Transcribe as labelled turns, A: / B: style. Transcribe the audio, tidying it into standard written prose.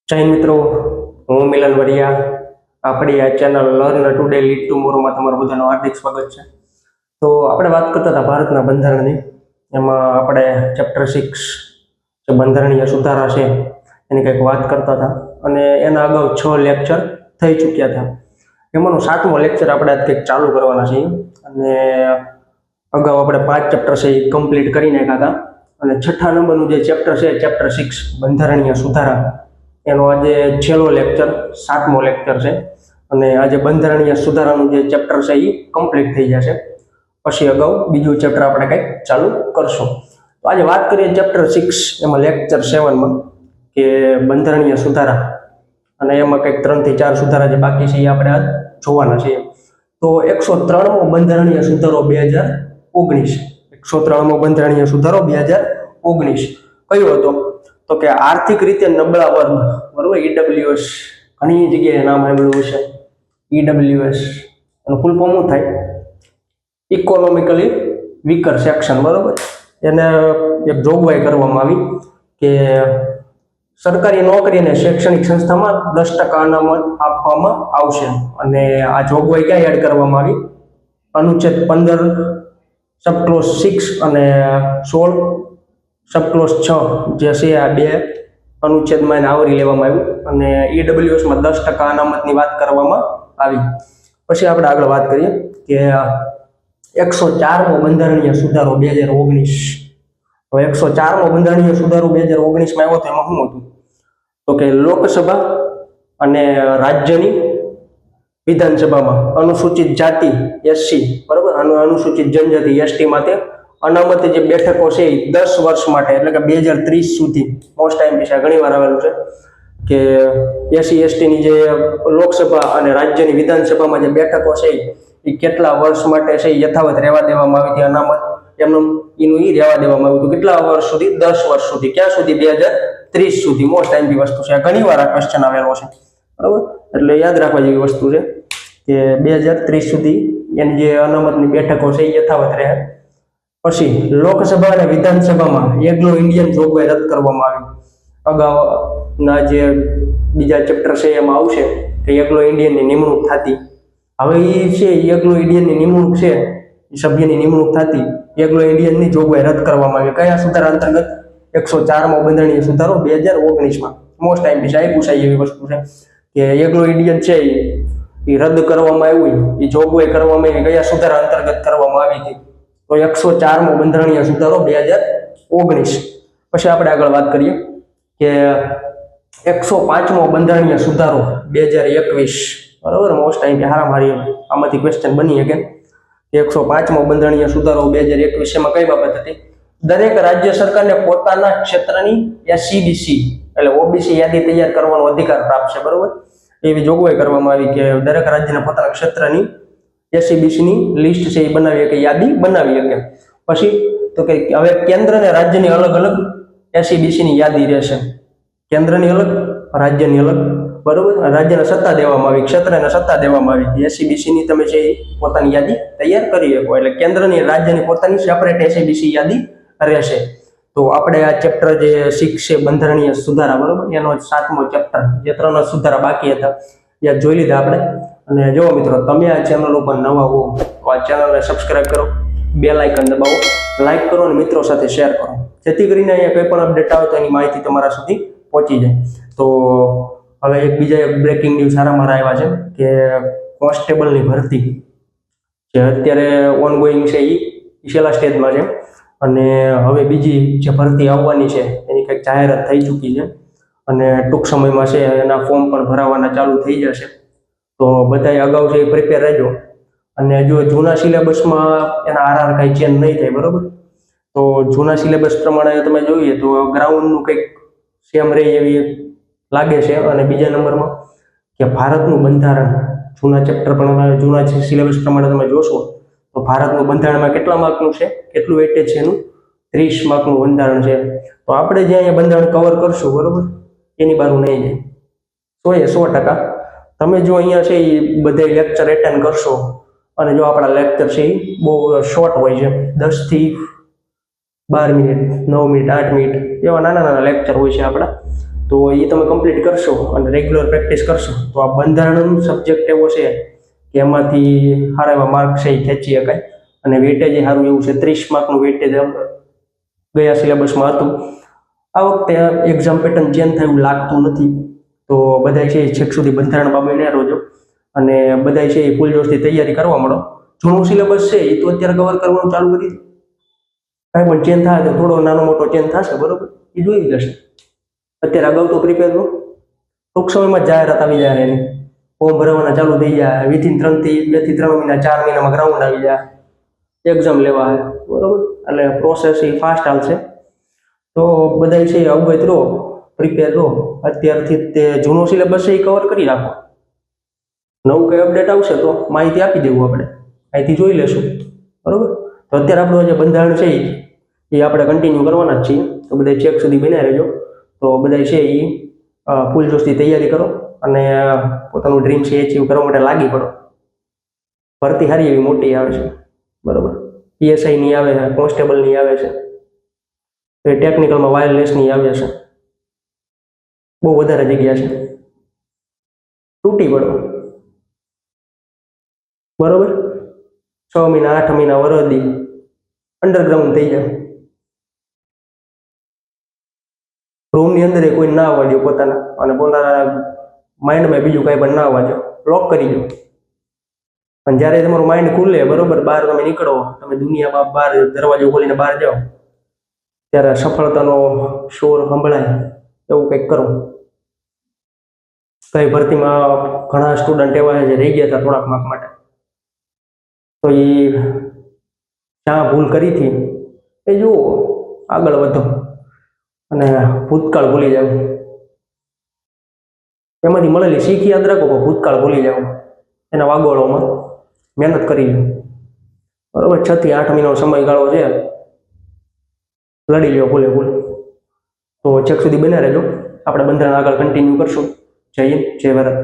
A: જય મિત્રો, હું મિલન વરિયા. આપણી આ ચેનલ લર્ન ટુડે લીડ ટુમોરોમાં તમારું બધાનું હાર્દિક સ્વાગત છે. તો આપણે વાત કરતા હતા ભારતના બંધારણની. એમાં આપણે ચેપ્ટર 6 જે બંધારણીય સુધારા છે એની કંઈક વાત કરતા હતા અને એના અગાઉ 6 લેક્ચર થઈ ચૂક્યા હતા. એમાંનો 7મો લેક્ચર આપણે આજ કંઈક ચાલુ કરવાના છીએ અને અગાઉ આપણે 5 ચેપ્ટર છે એ કમ્પ્લીટ કરી નાખ્યા હતા અને 6થા નંબરનું જે ચેપ્ટર છે ચેપ્ટર 6 બંધારણીય સુધારા એનો આજે છેલ્લો લેક્ચર 7મો લેક્ચર છે અને આજે બંધારણીય સુધારાનું જે ચેપ્ટર છે એ કમ્પ્લીટ થઈ જશે. પછી અગાઉ બીજું ચેપ્ટર આપણે કંઈક ચાલુ કરશું. તો આજે વાત કરીએ ચેપ્ટર 6 એમાં લેક્ચર 7માં કે બંધારણીય સુધારા અને એમાં કંઈક 3 થી 4 સુધારા જે બાકી છે એ આપણે આજ જોવાના છીએ. તો 103મો બંધારણીય સુધારો 2019, 103મો બંધારણીય સુધારો 2019 કયો હતો? તો કે આર્થિક રીતે નબળા વર્ગ, બરોબર, ઈડબ્લ્યુએસ ઘણી જગ્યાએ નામ આવેલું છે. ઈડબ્લ્યુએસ એનું ફૂલ ફોર્મ શું થાય? ઇકોનોમિકલી વીકર સેક્શન, બરોબર. એને એક જોગવાઈ કરવામાં આવી કે સરકારી નોકરી અને શૈક્ષણિક સંસ્થામાં 10% અનામત આપવામાં આવશે અને આ જોગવાઈ ક્યાં એડ કરવામાં આવી? અનુચ્છેદ 15 સબક્લોઝ 6 અને 16 સબક્લોઝ 6 જે છે આ બે અનુચ્છેદમાં એને આવરી લેવામાં આવ્યું અને ઈડબ્લ્યુએસમાં 10% અનામતની વાત કરવામાં આવી. પછી આપણે આગળ વાત કરીએ કે 104મો બંધારણીય સુધારો 2019. તો 104મો બંધારણીય સુધારો 2019માં આવ્યો તો એમાં શું હતું? તો કે લોકસભા અને રાજ્યની વિધાનસભામાં અનુસૂચિત જાતિ એસસી, બરોબર, અનુસૂચિત જનજાતિ એસટી માટે અનામત જે બેઠકો છે એ 10 વર્ષ માટે એટલે કે 2030 સુધી, મોસ્ટ ટાઈમ પીછા ઘણી વાર આવેલું છે કે એસસી એસટીની જે લોકસભા અને રાજ્યની વિધાનસભામાં જે બેઠકો છે એ કેટલા વર્ષ માટે છે યથાવત રહેવા દેવામાં આવી હતી. અનામત એમનું એનું એ રહેવા દેવામાં આવ્યું હતું. કેટલા વર્ષ સુધી? 10 વર્ષ સુધી. ક્યાં સુધી? 2030 સુધી. મોસ્ટ ટાઈમ વસ્તુ છે. ઘણી વાર આ ક્વેશ્ચન આવેલો છે, બરોબર. એટલે યાદ રાખવા જેવી વસ્તુ છે કે 2030 સુધી એની જે અનામતની બેઠકો છે એ યથાવત રહે. પછી લોકસભા અને વિધાનસભામાં એંગ્લો ઇન્ડિયન જોગવાઈ રદ કરવામાં આવી. અગાઉના જે બીજા ચેપ્ટર છે એમાં આવશે કે એંગ્લો ઇન્ડિયનની નિમણૂક થતી. હવે એ છે એંગ્લો ઇન્ડિયનની નિમણૂક છે, સભ્યની નિમણૂક થતી, એંગ્લો ઇન્ડિયનની જોગવાઈ રદ કરવામાં આવી. કયા સુધારા અંતર્ગત? 104મો બંધારણીય સુધારો 2019માં. મોસ્ટ ટાઈમ પીછા પૂછાય એવી વસ્તુ છે કે એંગ્લો ઇન્ડિયન છે એ રદ કરવામાં આવ્યું, એ જોગવાઈ કરવામાં આવી, કયા સુધારા અંતર્ગત કરવામાં આવી હતી? તો 104મો બંધારણીય સુધારો 2019. પછી આપણે આગળ વાત કરીએ કે 105મો બંધારણીય સુધારો 2021, બરોબર. મોસ્ટ ટાઈમ હારામારી આમાંથી ક્વેશ્ચન બની શકે. 105મો બંધારણીય સુધારો 2021 એમાં કઈ બાબત હતી? દરેક રાજ્ય સરકારને પોતાના ક્ષેત્રની એસસીબીસી એટલે ઓબીસી યાદી તૈયાર કરવાનો અધિકાર પ્રાપ્ત છે, બરોબર. એવી જોગવાઈ કરવામાં આવી કે દરેક રાજ્યના પોતાના ક્ષેત્રની એસસીબીસીની લિસ્ટ છે એ બનાવી શકે, યાદી બનાવી શકે. પછી તો કે હવે કેન્દ્ર અને રાજ્યની અલગ અલગ એસસીબીસીની યાદી રહેશે. કેન્દ્રની અલગ, રાજ્યની અલગ, બરોબર. રાજ્યને સત્તા દેવામાં આવી, ક્ષેત્રને સત્તા દેવામાં આવી. એસસીબીસીની તમે છે પોતાની યાદી તૈયાર કરી શકો એટલે કેન્દ્રની રાજ્યની પોતાની સેપરેટ એસસીબીસી યાદી રહેશે. તો આપણે આ ચેપ્ટર જે 6 છે બંધારણીય સુધારા, બરોબર, એનો 7મો ચેપ્ટર જે 3 સુધારા બાકી હતા એ જોઈ લીધા આપણે. અને જો મિત્રો તમે આ ચેનલ ઉપર નવા હો તો આ ચેનલને સબસ્ક્રાઇબ કરો, બેલ આઇકન દબાવો, લાઈક કરો અને મિત્રો સાથે શેર કરો જેથી કરીને અહીંયા કોઈ પણ અપડેટ આવે તો એની માહિતી તમારા સુધી પહોંચી જાય. તો હવે બીજા બ્રેકિંગ ન્યૂઝ સારા મારા આવ્યા છે કે કોન્સ્ટેબલની ભરતી જે અત્યારે ઓનગોઈંગ છે એ છેલ્લા સ્ટેજમાં છે અને હવે બીજી જે ભરતી આવવાની છે એની કંઈક જાહેરાત થઈ ચૂકી છે અને ટૂંક સમયમાં છે એના ફોર્મ પણ ભરાવાના ચાલુ થઈ જશે. તો બધાએ અગાઉ છે એ પ્રિપેર રહેજો અને જો જૂના સિલેબસમાં એના આરઆર કાંઈ ચેન્જ નહીં થાય, બરોબર, તો જૂના સિલેબસ પ્રમાણે તમે જોઈએ તો ગ્રાઉન્ડનું કંઈક સેમ રહે એવી લાગે છે. અને બીજા નંબરમાં કે ભારતનું બંધારણ જૂના ચેપ્ટર પ્રમાણે, જૂના સિલેબસ પ્રમાણે તમે જોશો તો ભારતનું બંધારણમાં કેટલા માર્કનું છે, કેટલું વેટેજ છે એનું? 30 માર્કનું બંધારણ છે. તો આપણે જે અહીંયા બંધારણ કવર કરશું, બરોબર, એની બારું નહીં જાય 100%. તમે જો અહીંયા છે એ બધા લેક્ચર એટેન્ડ કરશો અને જો આપણા લેક્ચર છે એ બહુ શોર્ટ હોય છે, 10 થી 12 મિનિટ, 9 મિનિટ, 8 મિનિટ એવા નાના નાના લેક્ચર હોય છે આપણા. તો એ તમે કમ્પ્લીટ કરશો અને રેગ્યુલર પ્રેક્ટિસ કરશો તો આ બંધારણ સબ્જેક્ટ એવો છે કે એમાંથી સારા એવા માર્ક છે એ ખેંચી શકાય. અને વેટેજ સારું એવું છે, 30 માર્કનું વેટેજ ગયા સિલેબસમાં હતું. આ વખતે એક્ઝામ પેટર્ન ચેન્જ થાય એવું લાગતું નથી. તો બધા છે છેક સુધી બંધારણમાં બન્યા રહેજો અને બધા છે એ ફૂલ જોશથી તૈયારી કરવા મળો. જૂનું સિલેબસ છે એ તો અત્યારે કવર કરવાનું ચાલુ કરી દો. કાંઈ પણ ચેન્જ થાય તો થોડો નાનો મોટો ચેન્જ થશે, બરોબર, એ જોઈ જશે. અત્યારે અગાઉ તો પ્રિપેર રહો. ટૂંક સમયમાં જાહેરાત આવી જાય એની, ફોર્મ ભરવાના ચાલુ થઈ જાય. વિથિન 2 થી 3 મહિના 4 મહિનામાં ગ્રાઉન્ડ આવી જાય, એક્ઝામ લેવા આવે, બરોબર. એટલે પ્રોસેસ એ ફાસ્ટ હાલશે. તો બધા છે અવગત રહો, પ્રિપેર રહો. અત્યારથી તે જૂનો સિલેબસ છે એ કવર કરી રાખો. નવું કંઈ અપડેટ આવશે તો માહિતી આપી દેવું, આપણે અહીંથી જોઈ લેશું, બરોબર. તો અત્યારે આપણું જે બંધારણ છે એ આપણે કન્ટિન્યુ કરવાના જ છીએ. તો બધા ચેક સુધી બન્યા રહેજો. તો બધા છે એ ફૂલ જોશથી તૈયારી કરો અને પોતાનું ડ્રીમ છે એચીવ કરવા માટે લાગી પડો. ભરતી સારી એવી મોટી આવે છે, બરોબર. પીએસઆઈની આવે છે, કોન્સ્ટેબલની આવે છે, ટેકનિકલમાં વાયરલેસની આવે છે. બહુ વધારે જગ્યા છે. તૂટી પડો, બરોબર. 6 મહિના 8 મહિના વરદી અંડરગ્રાઉન્ડ થઈ જાય. રૂમની અંદર કોઈ ના આવવા દો પોતાના, અને પોતાના માઇન્ડમાં બીજું કાંઈ પણ ના આવવા દો. લોક કરી દો. અને જ્યારે તમારું માઇન્ડ ખુલે, બરોબર, બહાર તમે નીકળો, તમે દુનિયામાં બહાર દરવાજો ખોલીને બહાર જાઓ, ત્યારે સફળતાનો શોર સંભળાય એવું કંઈક કરો. કઈ ભરતીમાં ઘણા સ્ટુડન્ટ એવા છે જે રહી ગયા હતા થોડાક માર્ક માટે. તો એ જ્યાં ભૂલ કરી હતી એ જુઓ, આગળ વધો અને ભૂતકાળ ભૂલી જાઓ. એમાંથી મળેલી શીખ યાદ રાખો, પણ ભૂતકાળ ભૂલી જાઓ. એના વાગોળોમાં મહેનત કરી લો, બરોબર. 6 થી 8 મહિનાનો સમયગાળો છે, લડી લો ભૂલે ભૂલ. તો ચેક સુધી બન્યા રહેજો. આપણે બંધારણ આગળ કન્ટિન્યુ કરશું. જય હિન્દ, જય ભારત.